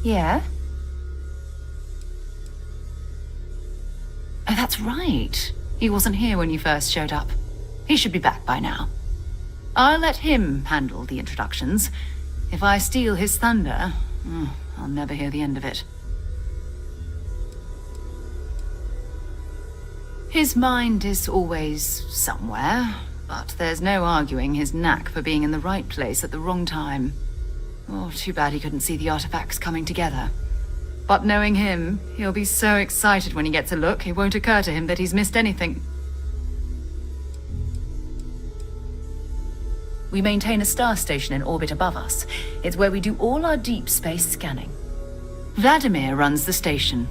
Yeah? Oh, that's right. He wasn't here when you first showed up. He should be back by now. I'll let him handle the introductions. If I steal his thunder, I'll never hear the end of it. His mind is always somewhere, but there's no arguing his knack for being in the right place at the wrong time. Oh, too bad he couldn't see the artifacts coming together. But knowing him, he'll be so excited when he gets a look, it won't occur to him that he's missed anything. We maintain a star station in orbit above us. It's where we do all our deep space scanning. Vladimir runs the station.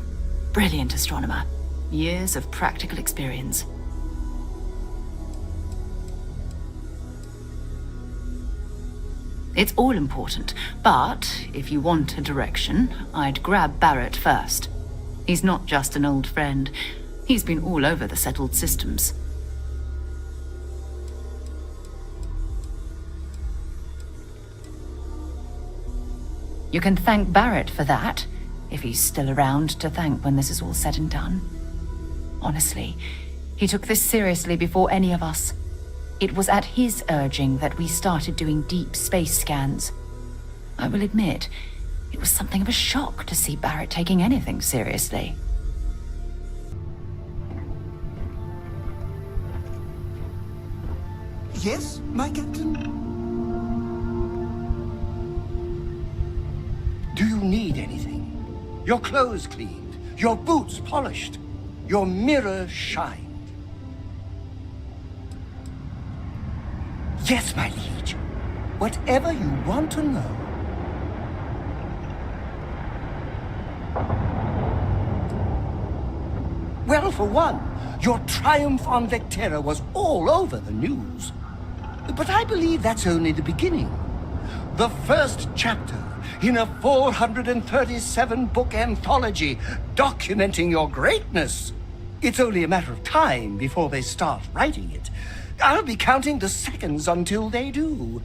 Brilliant astronomer. Years of practical experience. It's all important, but if you want a direction, I'd grab Barrett first. He's not just an old friend. He's been all over the settled systems. You can thank Barrett for that, if he's still around to thank when this is all said and done. Honestly, he took this seriously before any of us. It was at his urging that we started doing deep space scans. I will admit, it was something of a shock to see Barrett taking anything seriously. Yes, my captain? Do you need anything? Your clothes cleaned, your boots polished, your mirror shined. Yes, my liege. Whatever you want to know. Well, for one, your triumph on Vectera was all over the news. But I believe that's only the beginning. The first chapter in a 437-book anthology documenting your greatness. It's only a matter of time before they start writing it. I'll be counting the seconds until they do.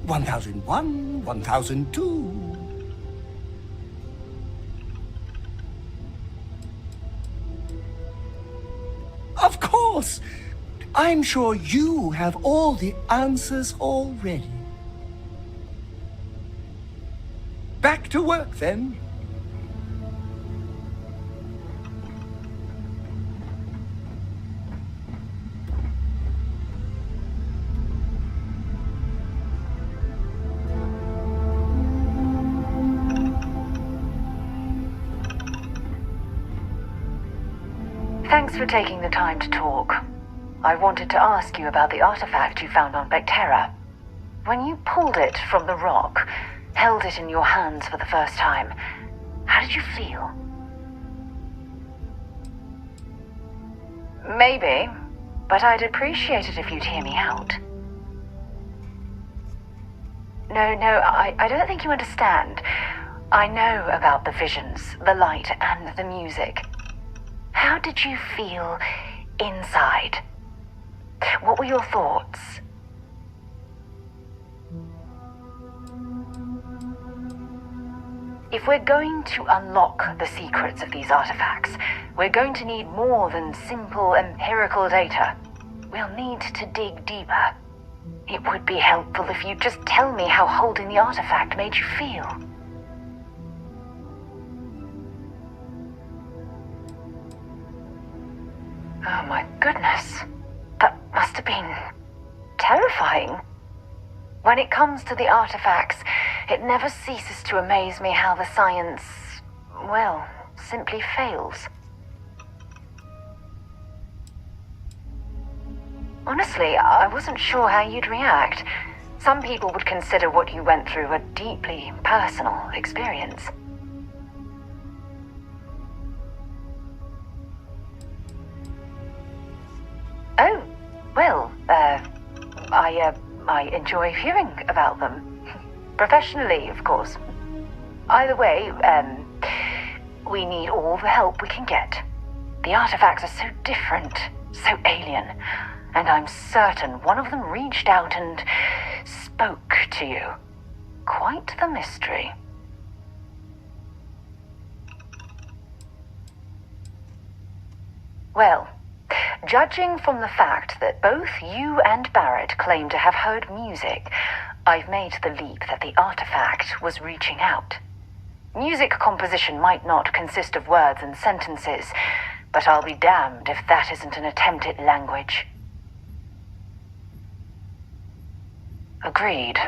1001, 1002. Of course! I'm sure you have all the answers already. Back to work, then. Thanks for taking the time to talk. I wanted to ask you about the artifact you found on Vectera. When you pulled it from the rock, held it in your hands for the first time, how did you feel? Maybe, but I'd appreciate it if you'd hear me out. No, I don't think you understand. I know about the visions, the light, and the music. How did you feel inside? What were your thoughts? If we're going to unlock the secrets of these artifacts, we're going to need more than simple empirical data. We'll need to dig deeper. It would be helpful if you'd just tell me how holding the artifact made you feel. Oh my goodness. That must have been terrifying. When it comes to the artifacts, it never ceases to amaze me how the science, well, simply fails. Honestly, I wasn't sure how you'd react. Some people would consider what you went through a deeply personal experience. Oh, well, I enjoy hearing about them. Professionally, of course. Either way, we need all the help we can get. The artifacts are so different, so alien, and I'm certain one of them reached out and spoke to you. Quite the mystery. Well, judging from the fact that both you and Barrett claim to have heard music, I've made the leap that the artifact was reaching out. Music composition might not consist of words and sentences, but I'll be damned if that isn't an attempt at language. Agreed.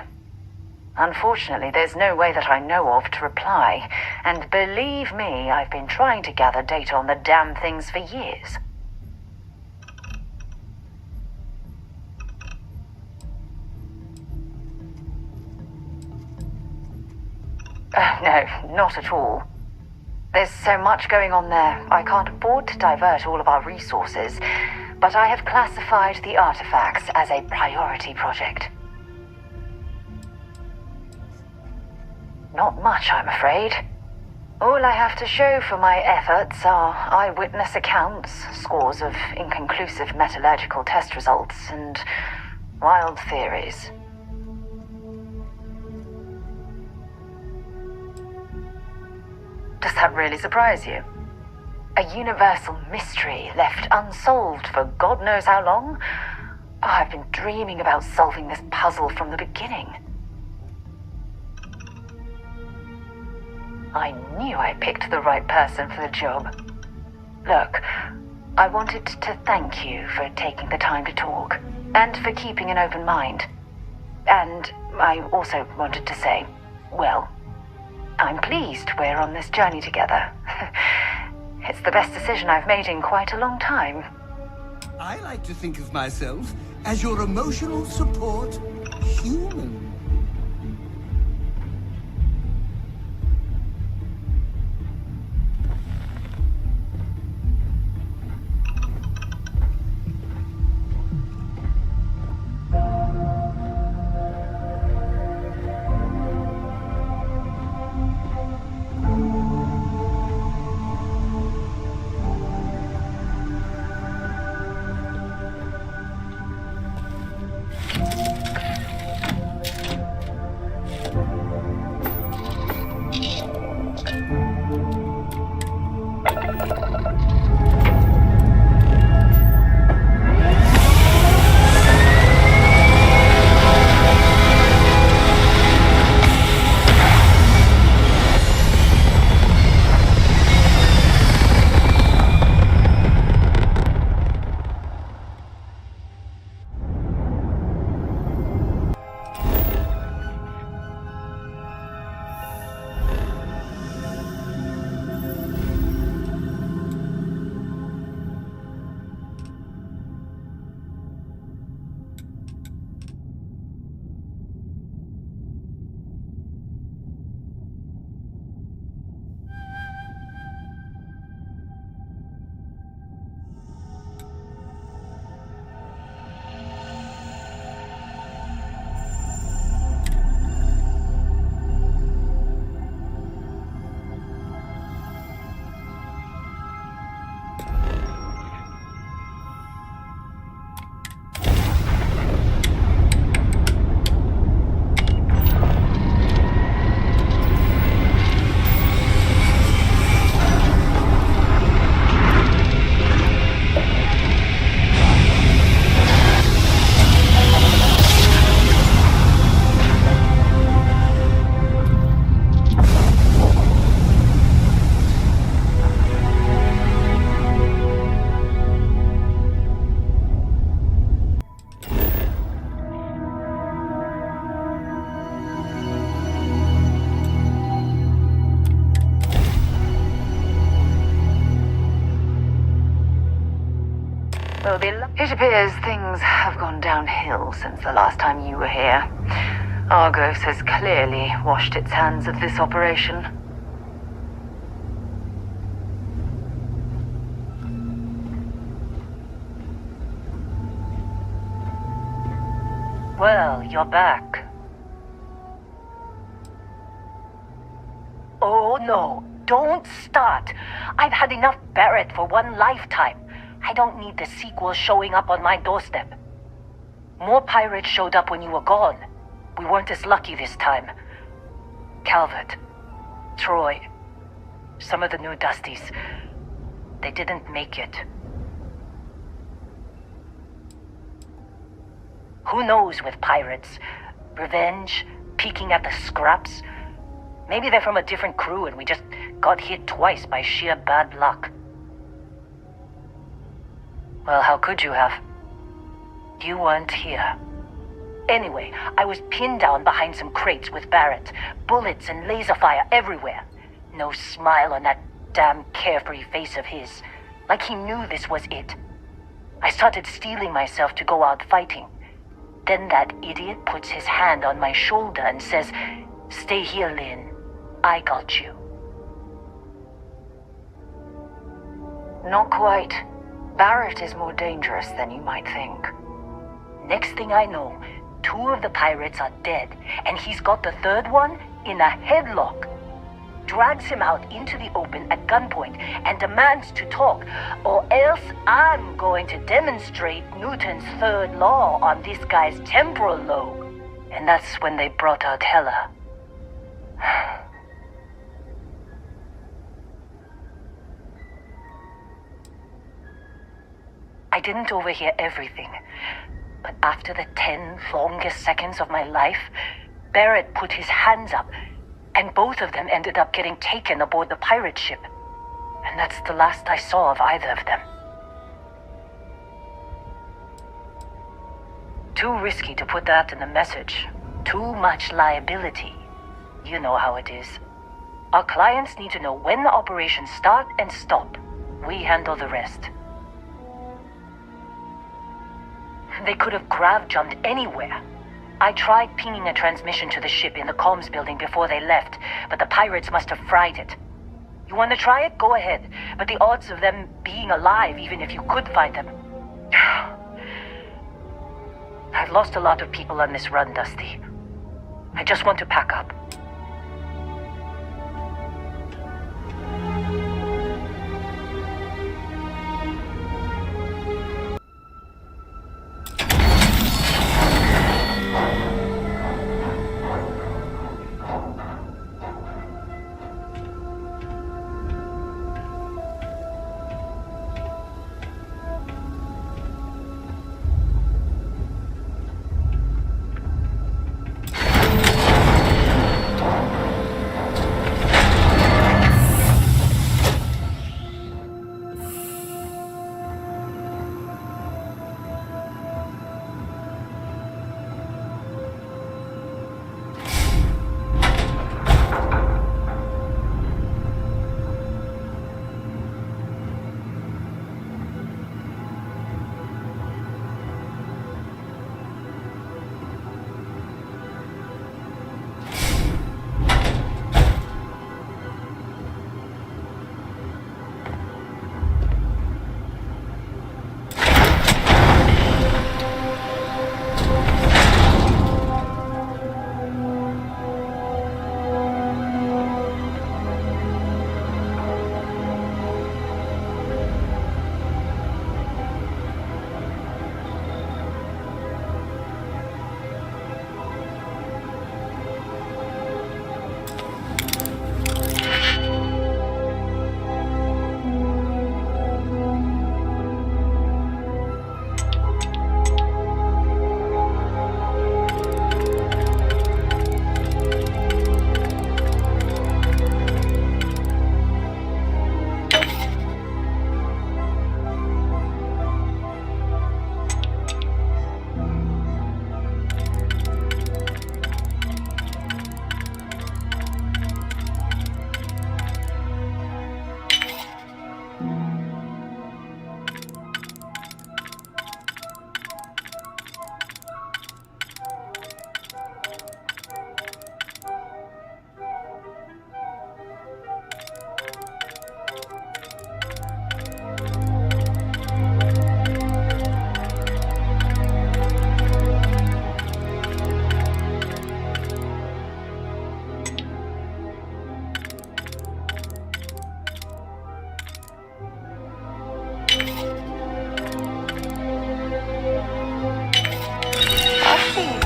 Unfortunately, there's no way that I know of to reply, and believe me, I've been trying to gather data on the damn things for years. No, not at all. There's so much going on there, I can't afford to divert all of our resources, but I have classified the artifacts as a priority project. Not much, I'm afraid. All I have to show for my efforts are eyewitness accounts, scores of inconclusive metallurgical test results, and wild theories. Does that really surprise you? A universal mystery left unsolved for God knows how long? Oh, I've been dreaming about solving this puzzle from the beginning. I knew I picked the right person for the job. Look, I wanted to thank you for taking the time to talk, and for keeping an open mind. And I also wanted to say, well, I'm pleased we're on this journey together. It's the best decision I've made in quite a long time. I like to think of myself as your emotional support human. It appears things have gone downhill since the last time you were here. Argos has clearly washed its hands of this operation. Well, you're back. Oh no, don't start. I've had enough Barrett for one lifetime. I don't need the sequel showing up on my doorstep. More pirates showed up when you were gone. We weren't as lucky this time. Calvert, Troy, some of the new Dusties, they didn't make it. Who knows with pirates? Revenge, peeking at the scraps. Maybe they're from a different crew and we just got hit twice by sheer bad luck. Well, how could you have? You weren't here. Anyway, I was pinned down behind some crates with Barrett. Bullets and laser fire everywhere. No smile on that damn carefree face of his. Like he knew this was it. I started steeling myself to go out fighting. Then that idiot puts his hand on my shoulder and says, "Stay here, Lynn. I got you." Not quite. Barrett is more dangerous than you might think. Next thing I know, 2 of the pirates are dead, and he's got the 3rd one in a headlock. Drags him out into the open at gunpoint and demands to talk, or else I'm going to demonstrate Newton's 3rd law on this guy's temporal lobe. And that's when they brought out Hella. I didn't overhear everything, but after the 10 longest seconds of my life, Barrett put his hands up, and both of them ended up getting taken aboard the pirate ship. And that's the last I saw of either of them. Too risky to put that in the message. Too much liability. You know how it is. Our clients need to know when the operations start and stop. We handle the rest. They could have grav-jumped anywhere. I tried pinging a transmission to the ship in the comms building before they left, but the pirates must have fried it. You want to try it? Go ahead. But the odds of them being alive, even if you could find them... I've lost a lot of people on this run, Dusty. I just want to pack up.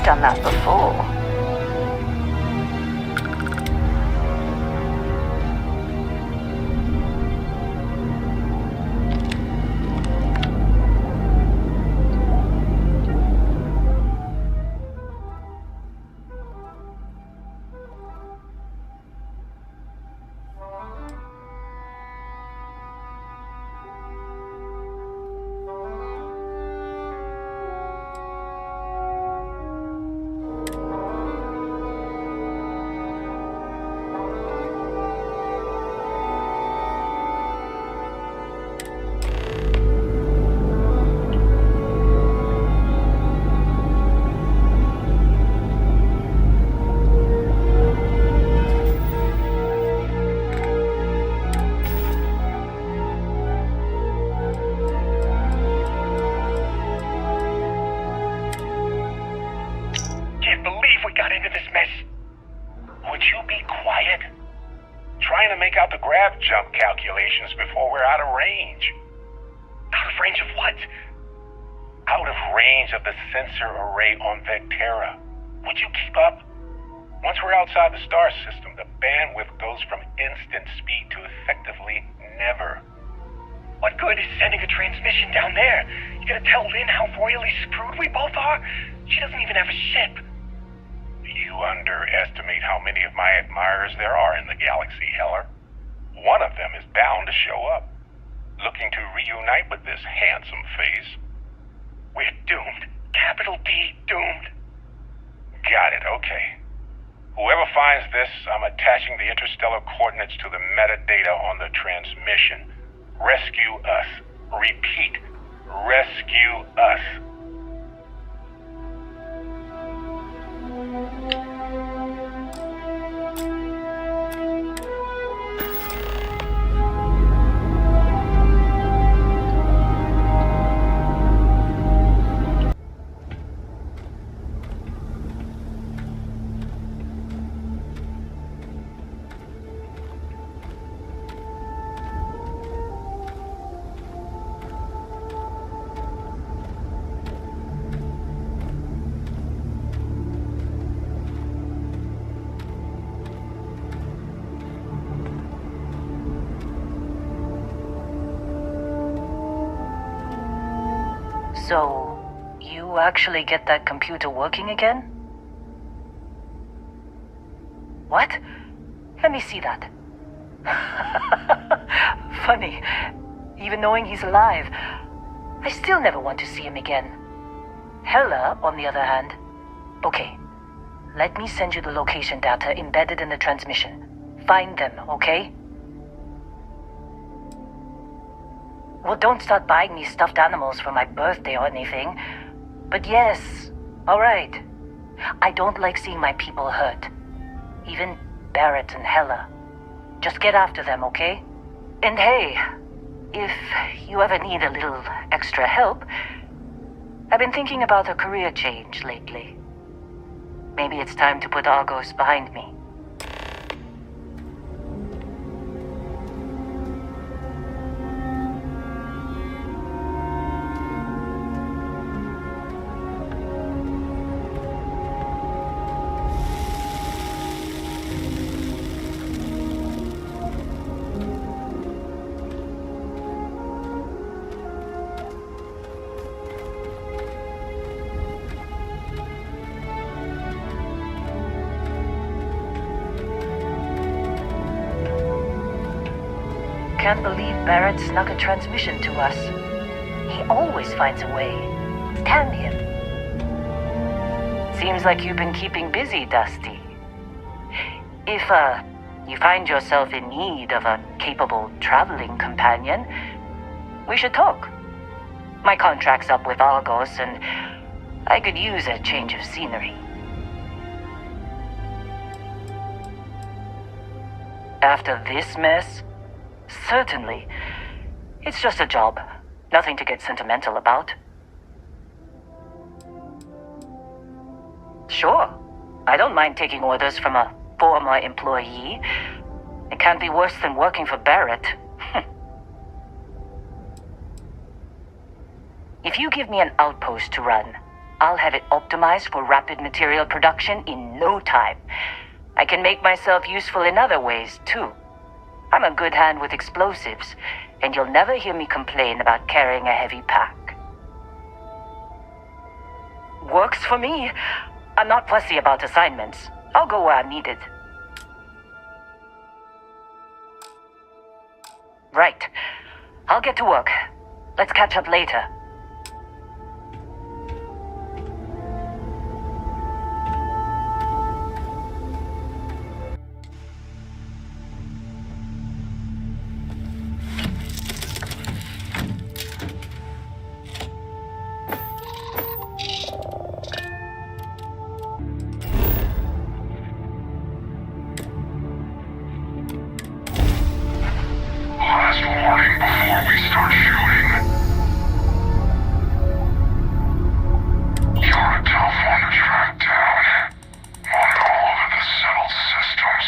Done that before. you be quiet? Trying to make out the grav jump calculations before we're out of range. Out of range of what? Out of range of the sensor array on Vectera. Would you keep up? Once we're outside the star system, the bandwidth goes from instant speed to effectively never. What good is sending a transmission down there? You gonna tell Lynn how royally screwed we both are? She doesn't even have a ship. You underestimate how many of my admirers there are in the galaxy, Heller. One of them is bound to show up, looking to reunite with this handsome face. We're doomed. Capital D, doomed. Got it, okay. Whoever finds this, I'm attaching the interstellar coordinates to the metadata on the transmission. Rescue us. Repeat. Rescue us. So, you actually get that computer working again? What? Let me see that. Funny. Even knowing he's alive, I still never want to see him again. Hella, on the other hand. Okay, let me send you the location data embedded in the transmission. Find them, okay? Well, don't start buying me stuffed animals for my birthday or anything. But yes, alright. I don't like seeing my people hurt. Even Barrett and Hella. Just get after them, okay? And hey, if you ever need a little extra help, I've been thinking about a career change lately. Maybe it's time to put Argos behind me. Can't believe Barrett snuck a transmission to us. He always finds a way. Damn him. Seems like you've been keeping busy, Dusty. If, you find yourself in need of a capable traveling companion, we should talk. My contract's up with Argos, and I could use a change of scenery. After this mess? Certainly. It's just a job. Nothing to get sentimental about. Sure. I don't mind taking orders from a former employee. It can't be worse than working for Barrett. If you give me an outpost to run, I'll have it optimized for rapid material production in no time. I can make myself useful in other ways, too. I'm a good hand with explosives, and you'll never hear me complain about carrying a heavy pack. Works for me. I'm not fussy about assignments. I'll go where I'm needed. Right. I'll get to work. Let's catch up later. Last warning before we start shooting. You're a tough one to track down. Wandered all over the settled systems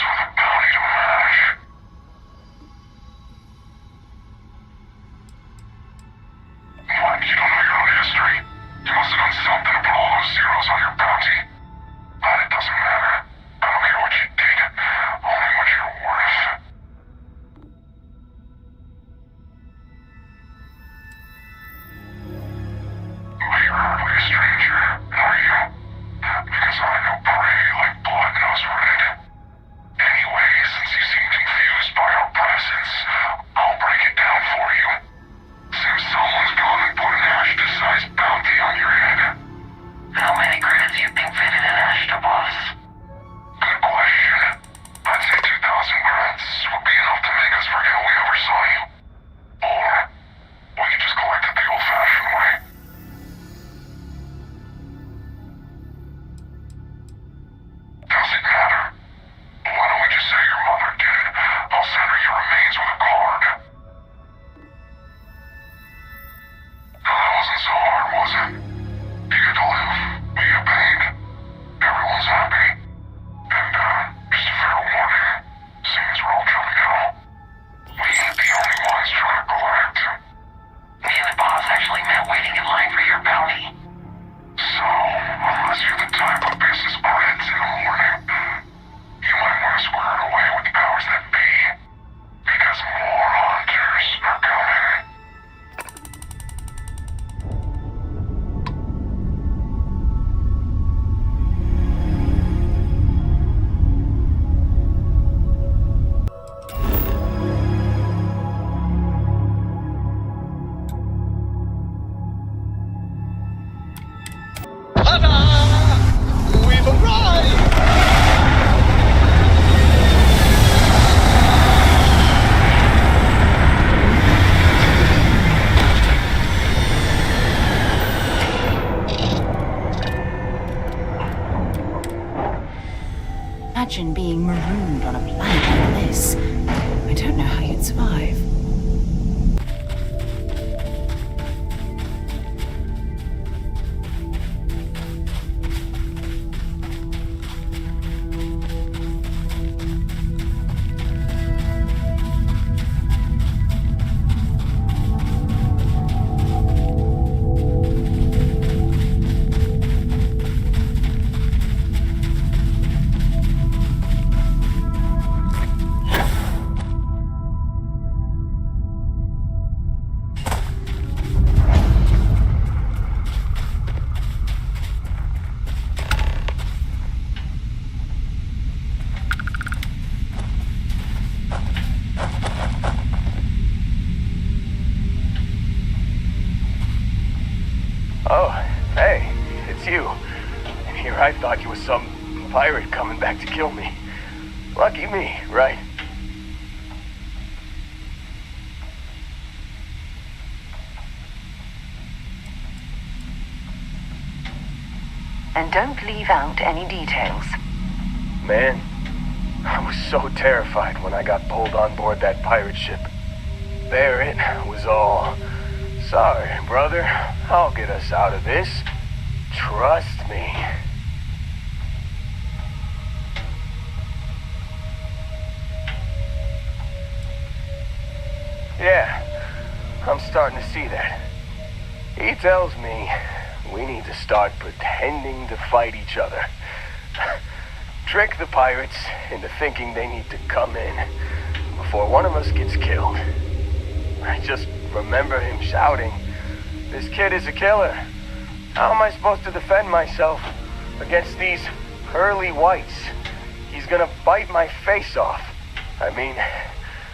being marooned on a planet like this. I don't know how you'd survive. Oh, hey, it's you. And here I thought you was some pirate coming back to kill me. Lucky me, right? And don't leave out any details. Man, I was so terrified when I got pulled on board that pirate ship. There it was all. Sorry, brother. I'll get us out of this. Trust me. Yeah, I'm starting to see that. He tells me we need to start pretending to fight each other. Trick the pirates into thinking they need to come in before one of us gets killed. I just remember him shouting, "This kid is a killer. How am I supposed to defend myself against these pearly whites? He's gonna bite my face off." I mean,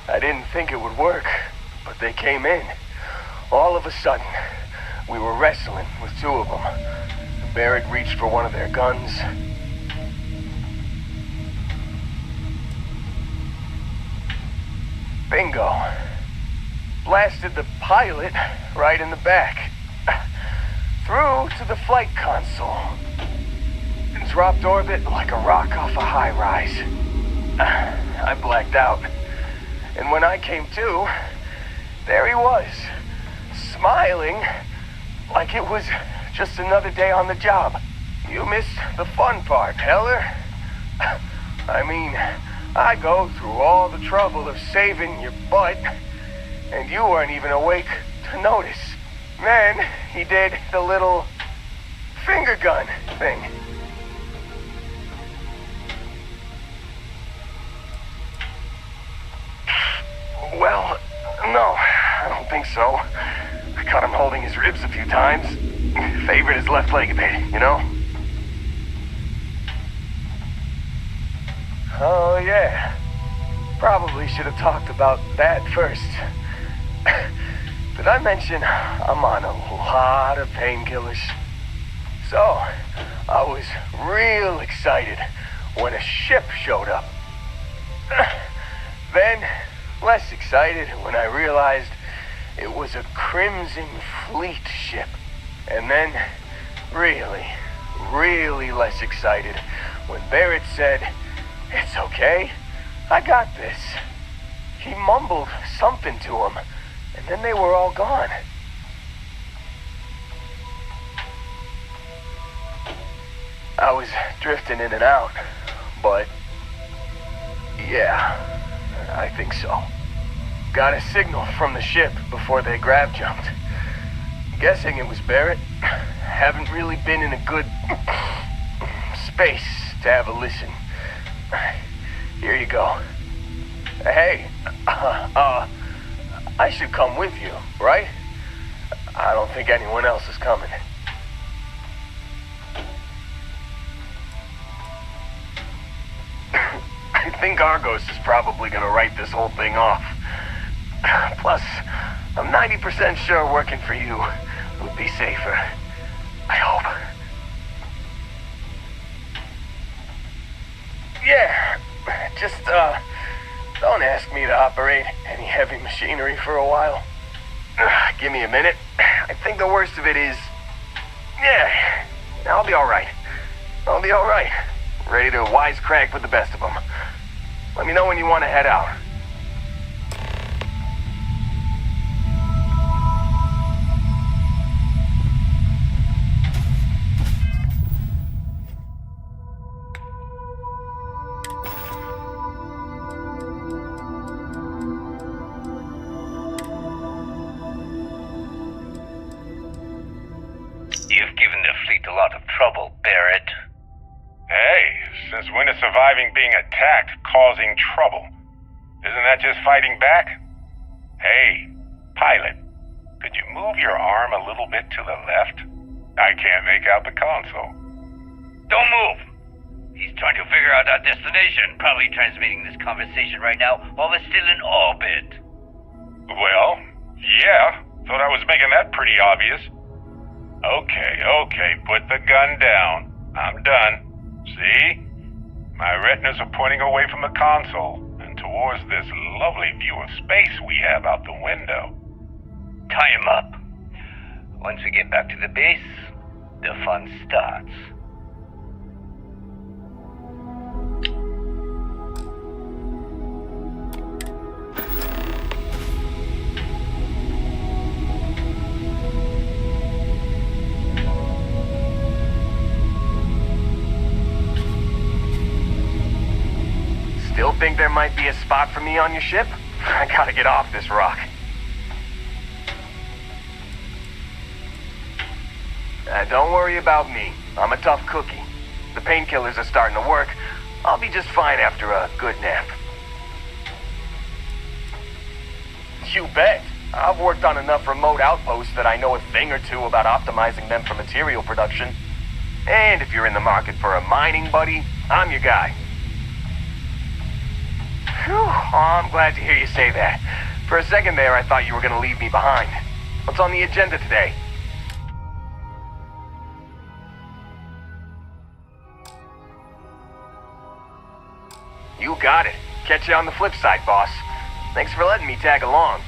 I didn't think it would work, but they came in. All of a sudden, we were wrestling with two of them. Barrett reached for one of their guns. Bingo. Blasted the pilot right in the back. Through to the flight console. And dropped orbit like a rock off a high rise. I blacked out. And when I came to, there he was, smiling like it was just another day on the job. You missed the fun part, Heller. I mean, I go through all the trouble of saving your butt, and you weren't even awake to notice. Then he did the little finger gun thing. Well, no, I don't think so. I caught him holding his ribs a few times. Favored his left leg a bit, you know? Oh, yeah. Probably should have talked about that first. Did I mention I'm on a lot of painkillers? So, I was real excited when a ship showed up. Then, less excited when I realized it was a Crimson Fleet ship. And then, really less excited when Barrett said, "It's okay, I got this." He mumbled something to him, and then they were all gone. I was drifting in and out, but yeah, I think so. Got a signal from the ship before they grav jumped. Guessing it was Barrett. Haven't really been in a good space to have a listen. Here you go. Hey, I should come with you, right? I don't think anyone else is coming. I think Argos is probably gonna write this whole thing off. Plus, I'm 90% sure working for you would be safer. I hope. Yeah, just, don't ask me to operate any heavy machinery for a while. Give me a minute. I think the worst of it is... Yeah, I'll be alright. I'll be alright. ready to wisecrack with the best of them. Let me know when you want to head out. You've given the fleet a lot of trouble, Barrett. Hey, since when is surviving being attacked causing trouble? Isn't that just fighting back? Hey, pilot, could you move your arm a little bit to the left? I can't make out the console. Don't move! He's trying to figure out our destination. Probably transmitting this conversation right now while we're still in orbit. Well, yeah, thought I was making that pretty obvious. Okay, put the gun down. I'm done. See? My retinas are pointing away from the console and towards this lovely view of space we have out the window. Tie him up. Once we get back to the base, the fun starts. Still think there might be a spot for me on your ship? I gotta get off this rock. Don't worry about me. I'm a tough cookie. The painkillers are starting to work. I'll be just fine after a good nap. You bet. I've worked on enough remote outposts that I know a thing or two about optimizing them for material production. And if you're in the market for a mining buddy, I'm your guy. Whew, I'm glad to hear you say that. For a second there, I thought you were gonna leave me behind. What's on the agenda today? You got it. Catch you on the flip side, boss. Thanks for letting me tag along.